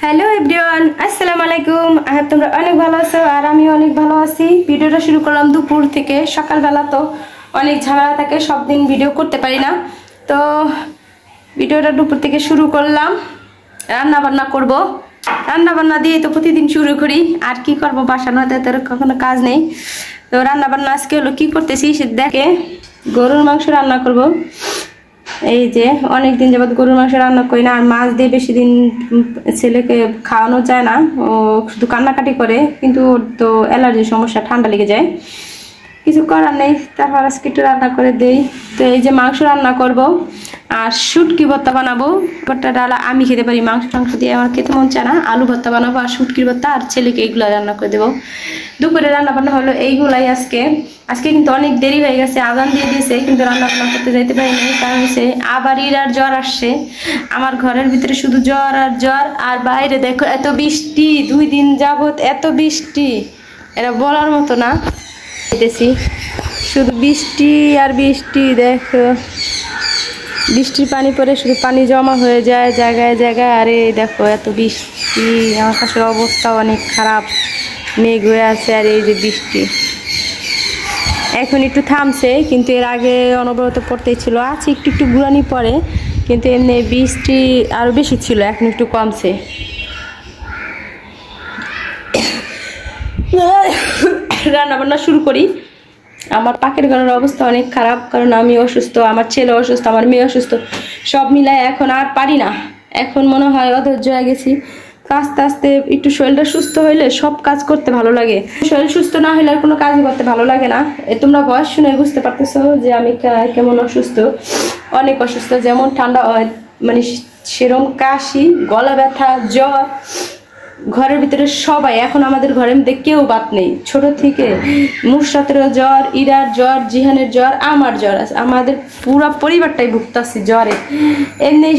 Hello everyone, আসসালামু আলাইকুম। তোমরা অনেক ভালো আছো আর আমি অনেক ভালো আছি। ভিডিওটা শুরু করলাম দুপুর থেকে। সকালবেলা তো অনেক ঝামেলা থাকে, সব দিন ভিডিও করতে পারি না, তো ভিডিওটা দুপুর থেকে শুরু করলাম। রান্না বান্না করব, রান্না বান্না দিয়ে তো প্রতিদিন শুরু করি। আর কি করব, বাসা নয় তোর কখনো কাজ নেই। তো রান্না বান্না আজকে হলো কি করতেছি সে দেখে, গরুর মাংস রান্না করব। এই যে অনেকদিন যাবত গরুর মাংস রান্না করি না, আর মাছ দিয়ে বেশি দিন ছেলেকে খাওয়ানো যায় না, ও শুধু কান্নাকাটি করে, কিন্তু ওর তো অ্যালার্জির সমস্যা, ঠান্ডা লেগে যায়, কিছু করার নেই। তারপর আজকে একটু রান্না করে দেই। তো এই যে মাংস রান্না করব আর শুটকি ভর্তা বানাবো। ভর্তা ডালা আমি খেতে পারি, মাংস টাংস দিয়ে আমার খেতে মন চায় না। আলু ভর্তা বানাবো আর শুটকির ভর্তা, আর ছেলেকে এইগুলো রান্না করে দেবো। দুপুরে রান্না বান্না হলো এইগুলাই। আজকে কিন্তু অনেক দেরি হয়ে গেছে, আজান দিয়ে দিয়েছে, কিন্তু রান্না বান্না করতে যাইতে পারিনি। কারণ হচ্ছে আবার আর জ্বর আসছে। আমার ঘরের ভিতরে শুধু জ্বর আর জ্বর, আর বাইরে দেখো এত বৃষ্টি, 2 দিন যাবত এত বৃষ্টি, এটা বলার মতো না। দেখতেছি শুধু বৃষ্টি আর বৃষ্টি, দেখো বৃষ্টির পানি পরে শুধু পানি জমা হয়ে যায় জায়গায় জায়গায়। আরে দেখো এত বৃষ্টি, আকাশের অবস্থা অনেক খারাপ, মেঘ হয়ে আছে। আর এই যে বৃষ্টি এখন একটু থামছে, কিন্তু এর আগে অনবরত পড়তেই ছিল। আছে একটু একটু গুড়ানি পড়ে, কিন্তু এমনি বৃষ্টি আরও বেশি ছিল, এখন একটু কমছে। রান্না বান্না শুরু করি। আমার পাকের ঘরের অবস্থা অনেক খারাপ, কারণ আমি অসুস্থ, আমার ছেলে অসুস্থ, আমার মেয়ে অসুস্থ, সব মিলায় এখন আর পারি না। এখন মনে হয় অধৈর্য হয়ে গেছি। আস্তে আস্তে একটু শরীরটা সুস্থ হইলে সব কাজ করতে ভালো লাগে, শরীর সুস্থ না হইলে আর কোনো কাজই করতে ভালো লাগে না। তোমরা বয়স শুনে বুঝতে পারতেছো যে আমি কেমন অসুস্থ, অনেক অসুস্থ। যেমন ঠান্ডা, মানে সেরকম কাশি, গলা ব্যথা, জ্বর, ঘরের ভিতরে সবাই, এখন আমাদের ঘরের মধ্যে কেউ বাদ নেই। ছোট থেকে মুশরাতেরও জ্বর, ইরার জ্বর, জিহানের জ্বর, আমার জ্বর আছে, আমাদের পুরো পরিবারটাই ভুগতাছি জ্বরে। এমনি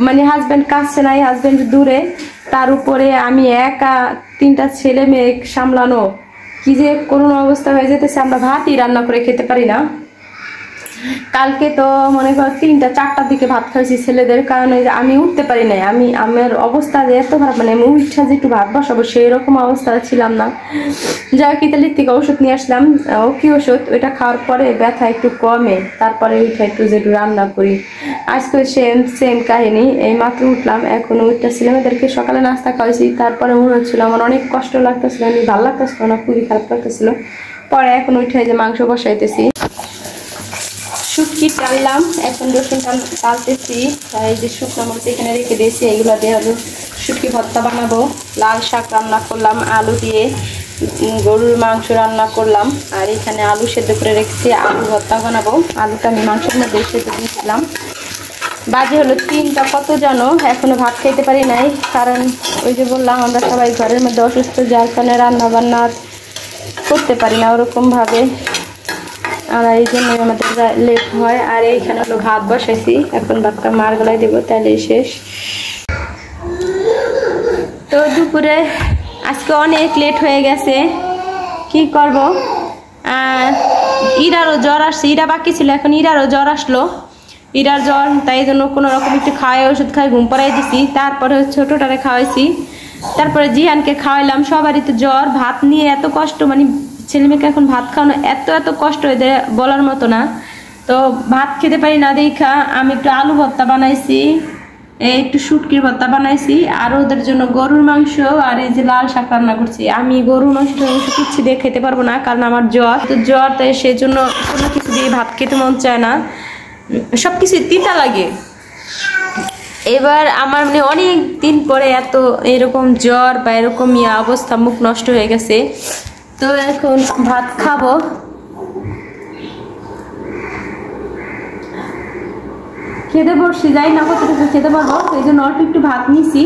মানে হাজব্যান্ড কাছে নাই, হাজব্যান্ড দূরে, তার উপরে আমি একা, 3টা ছেলে মেয়ে সামলানো, কি যে করুণ অবস্থা হয়ে যেতেছে। আমরা ভাতই রান্না করে খেতে পারি না। কালকে তো মনে করো 3টা-4টার দিকে ভাত খাইছি ছেলেদের, কারণ আমি উঠতে পারি নাই। আমার অবস্থা যে এত খারাপ, মানে আমি উঠা যে একটু ভাত বসাবো সেই রকম অবস্থা ছিলাম না। যাই হোক, ইতালির থেকে ওষুধ নিয়ে আসলাম। ও কি ওষুধ, ওইটা খাওয়ার পরে ব্যথা একটু কমে, তারপরে উঠে একটু যেটু রান্না করি। আজকে সেম কাহিনী। এই মাত্র উঠলাম, এখন উঠটা ছেলেমেয়েদেরকে সকালে নাস্তা খাওয়াইছি। তারপরে মনে হচ্ছিল আমার অনেক কষ্ট লাগতেছিল, আমি ভালো লাগতেছিল না, খুবই খারাপ লাগতেছিল। পরে এখন উঠে যে মাংস বসাইতেছি, শুটকি টানলাম, এখন রসুন টালতেছি। এই যে শুকনো মরিচ এখানে রেখে দিয়েছি, এগুলো দিয়ে হলো শুটকি ভর্তা বানাবো। লাল শাক রান্না করলাম, আলু দিয়ে গরুর মাংস রান্না করলাম, আর এখানে আলু সেদ্ধ করে রেখেছি, আলু ভর্তা বানাবো। আলুটা আমি মাংসের মধ্যে সেদ্ধ দিয়েছিলাম। বাজে হলো 3টা কত জানো, এখনো ভাত খাইতে পারি নাই, কারণ ওই যে বললাম আমরা সবাই ঘরের মধ্যে অসুস্থ, যার কারণে রান্না বান্না করতে পারি না ওরকমভাবে, আর এই জন্য আমাদের লেট হয়। আর এইখানে হলো ভাত বসাইছি, এখন ভাতটা মার গলায় দেবো, তাহলে শেষ। তো দুপুরে আজকে অনেক লেট হয়ে গেছে, কি করব। ইরারও জ্বর আসছে, ইরা বাকি ছিল, এখন ইরারও জ্বর আসলো, ইরার জ্বর, তাই জন্য কোনো রকম একটু খাওয়াই, ওষুধ খাই ঘুম পাড়াই দিছি। তারপরে ছোটোটারে খাওয়াইছি, তারপরে জিহানকে খাওয়াইলাম। সবারই তো জ্বর, ভাত নিয়ে এত কষ্ট, মানে ছেলেমেয়েকে এখন ভাত খাওয়ানো এত কষ্ট হয়ে যায় বলার মতো না। তো ভাত খেতে পারি না দেখা আমি একটু আলু ভর্তা বানাইছি, একটু শুটকির ভর্তা বানাইছি, আর ওদের জন্য গরুর মাংস আর এই যে লাল শাক রান্না করছি। আমি গরুর মাংসটা কিছু দিয়ে খেতে পারবো না, কারণ আমার জ্বর, তাই সেই জন্য কোনো কিছু দিয়ে ভাত খেতে মন চায় না, সব কিছু তিতা লাগে। এবার আমার মানে অনেক দিন পরে এত এরকম জ্বর বা এরকম অবস্থা, মুখ নষ্ট হয়ে গেছে। তো এখন ভাত খাবো। খেতে বসছি, যাই না কতটুকু খেতে পারবো, এই জন্য অল্প একটু ভাত নিছি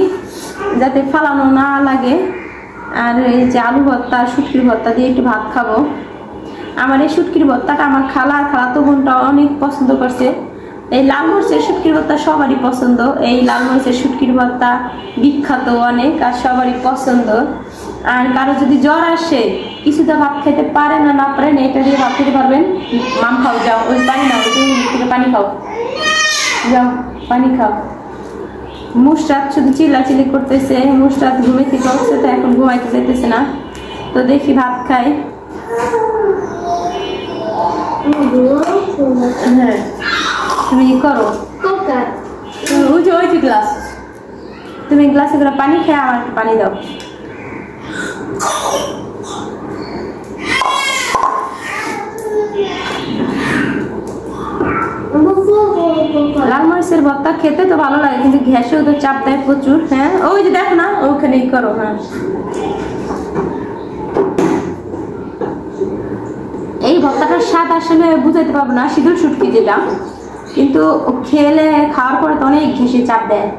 যাতে ফালানো না লাগে। আর এই যে আলু ভর্তা, শুটকির ভর্তা দিয়ে একটু ভাত খাবো। আমার এই শুটকির ভর্তাটা আমার খালাতো বোনটা অনেক পছন্দ করছে। এই লাল মরিচের শুটকির ভর্তা সবারই পছন্দ, এই লাল মরিচের শুটকির ভর্তা বিখ্যাত অনেক, আর সবারই পছন্দ। আর কারো যদি জ্বর আসে, কিছুটা ভাত খেতে পারে না পারেন, এটা দিয়ে ভাত খেতে পারবেন। মাম খাও, যাও ওই পানি নাও, থেকে পানি খাও, যাও পানি খাও। মুশরাত শুধু চিল্লাচিল্লি করতেছে, মুশরাত ঘুমে থেকে উঠছে তো এখন ঘুমাইতে যেতেছে না, তো দেখি ভাত খাই। হ্যাঁ তুমি করো, ওই যে গ্লাস, তুমি গ্লাসে করে পানি খেয়ে আমার পানি দাও। লাল মরিচের ভর্তা খেতে তো ভালো লাগে, কিন্তু গ্যাসেও তো চাপ দেয় প্রচুর। হ্যাঁ ওই যে দেখো না, ওখানেই করো। হ্যাঁ এই ভর্তাটার স্বাদ আসলে বুঝাইতে পারবো না, সিঁদুর শুটকি যেটা, কিন্তু খেলে খাওয়ার পরে তো অনেক ঘেঁষে চাপ দেয়।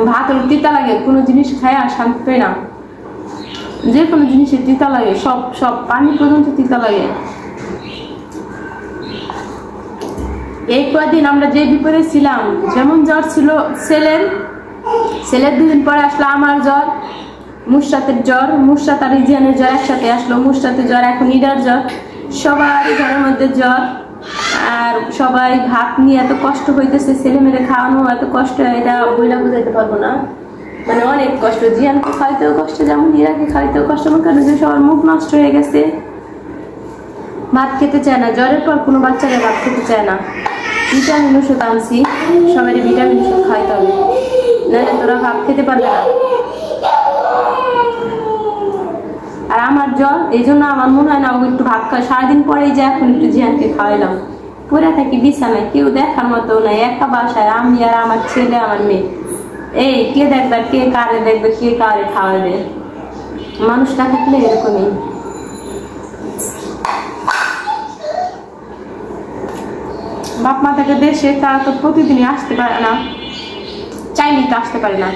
ভাত হলে তিতা লাগে, কোনো জিনিস খায় আর শান্তি পাই না, যে কোনো জিনিসের তিতা লাগে, সব পানি পর্যন্ত তিতা লাগে। এই কয়েকদিন আমরা যে বিপদে ছিলাম, যেমন জ্বর ছিল ছেলের 2 দিন পরে আসলো আমার জ্বর, মুশরাতের জ্বর, মুশরাত আর ইজিয়ানের জ্বর একসাথে আসলো, মুশরাতের জ্বর, এখন ইডার জ্বর, সবার ঘরের মধ্যে জ্বর। আর সবাই ভাত নিয়ে এত কষ্ট হইতেছে, ছেলে মেয়ে খাওয়ানো এত কষ্ট, এটা বইলা বুঝাইতে পারবো না, মানে অনেক কষ্ট। জিয়ানকে খাইতেও কষ্ট, যেমন ইরাকে খাইতেও কষ্ট, কারণ যে সবার মুখ নষ্ট হয়ে গেছে, ভাত খেতে চায় না। জ্বরের পর কোনো বাচ্চারা ভাত খেতে চায় না। ভিটামিন ওষুধ আনছি, সবাই ভিটামিন ওষুধ খাইতে হবে, নাহলে তোরা ভাত খেতে পারবে না। আর আমার জ্বর, এই জন্য আমার মনে হয় না ও একটু ভাত খায়। সারাদিন পরেই যে এখন একটু জিয়ানকে খাওয়াইলাম, পরে থাকি বিছানায়, কেউ দেখার মতো নাই, একা বাসায় আমি আর আমার ছেলে আমার মেয়ে। এই কে দেখবে, কে কারে দেখবে, কে কারে খাওয়াবে, মানুষটা থাকলে এরকমই। বাপ মা থাকে দেশে, তারা তো প্রতিদিনই আসতে পারে না, চাইলেই তো আসতে পারে না,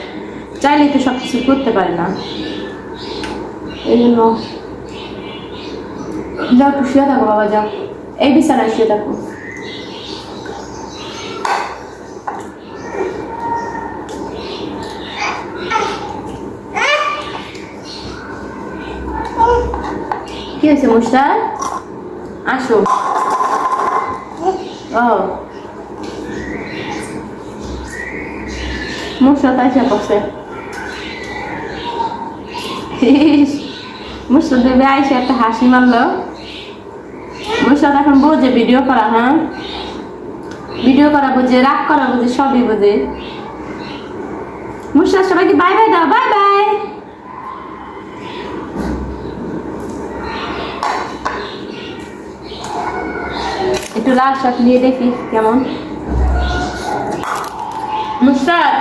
চাইলেই তো সবকিছু করতে পারে না। এই জন্য যাও, একটু শুয়ে থাকো বাবা, যাও এই বিছানায় শুয়ে থাকো। কি হয়েছে মুশরাত, আসো। ও মুশরাত আইসা করছে, মুশরাত দেবে আইসা একটা হাসি মারলো। মুশরাত এখন বোঝে ভিডিও করা, হ্যাঁ ভিডিও করা বোঝে, রাগ করা বোঝে, সবই বোঝে। মুশরাত সবাইকে বাই বাই দাও, বাই বাই। একটু লাল শাক নিয়ে দেখি কেমন। মুশরাত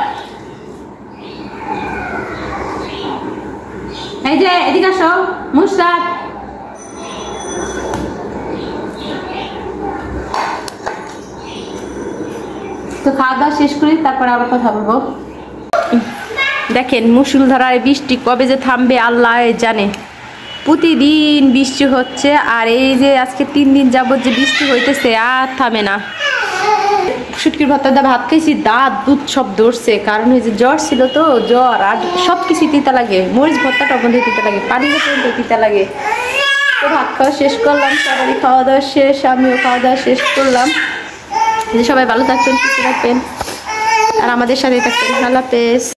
এই যে এদিকে আসো, মুশরাত তো খাওয়া দাওয়া শেষ করি, তারপর আবার কথা বলবো। দেখেন মুষলধারায় বৃষ্টি কবে যে থামবে আল্লাহ জানে, প্রতিদিন বৃষ্টি হচ্ছে। আর এই যে আজকে 3 দিন যাবত যে বৃষ্টি হইতেছে, আর থামে না। শুটকির ভর্তা দিয়ে ভাত খাইছি, দাঁত দুধ সব ধরছে, কারণ এই যে জ্বর ছিল তো, জ্বর আর সব কিছু তিতা লাগে, মরিচ ভর্তাটা বন্ধু তিতা লাগে, পানিটা পর্যন্ত তিতা লাগে। তো ভাত খাওয়া শেষ করলাম, সবারই খাওয়া দাওয়া শেষ, আমিও খাওয়া দাওয়া শেষ করলাম। সবাই ভালো থাকবেন, সুস্থ থাকবেন, আর আমাদের সাথে থাকবেন। আল্লাহ হাফেজ।